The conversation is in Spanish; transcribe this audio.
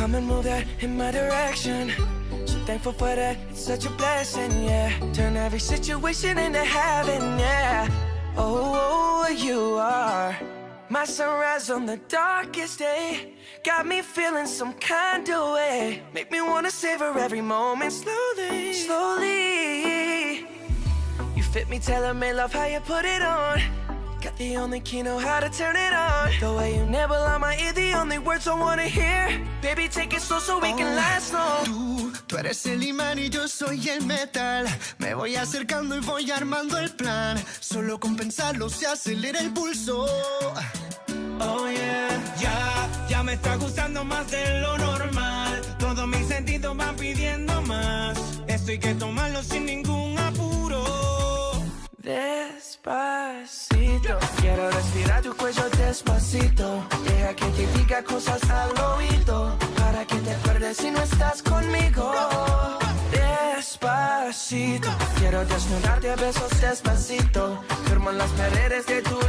come and move that in my direction. So thankful for that, it's such a blessing, yeah. Turn every situation into heaven, yeah. Oh, you are my sunrise on the darkest day. Got me feeling some kind of way. Make me wanna savor every moment slowly, slowly. You fit me, tailor-made, love how you put it on. Got the only key, know how to turn it on. The way you never lie my ear, the only words I wanna hear. Baby, take it slow so we can last long. Tú eres el imán y yo soy el metal. Me voy acercando y voy armando el plan. Solo con pensarlo se acelera el pulso. Oh yeah. Ya me está gustando más de lo normal. Todos mis sentidos van pidiendo más. Esto hay que tomarlo sin ningún apuro. Despacito, quiero respirar tu cuello despacito. Deja que te diga cosas al oído, para que te acuerdes si no estás conmigo. Despacito, quiero desnudarte a besos despacito. Firmo en las paredes de tu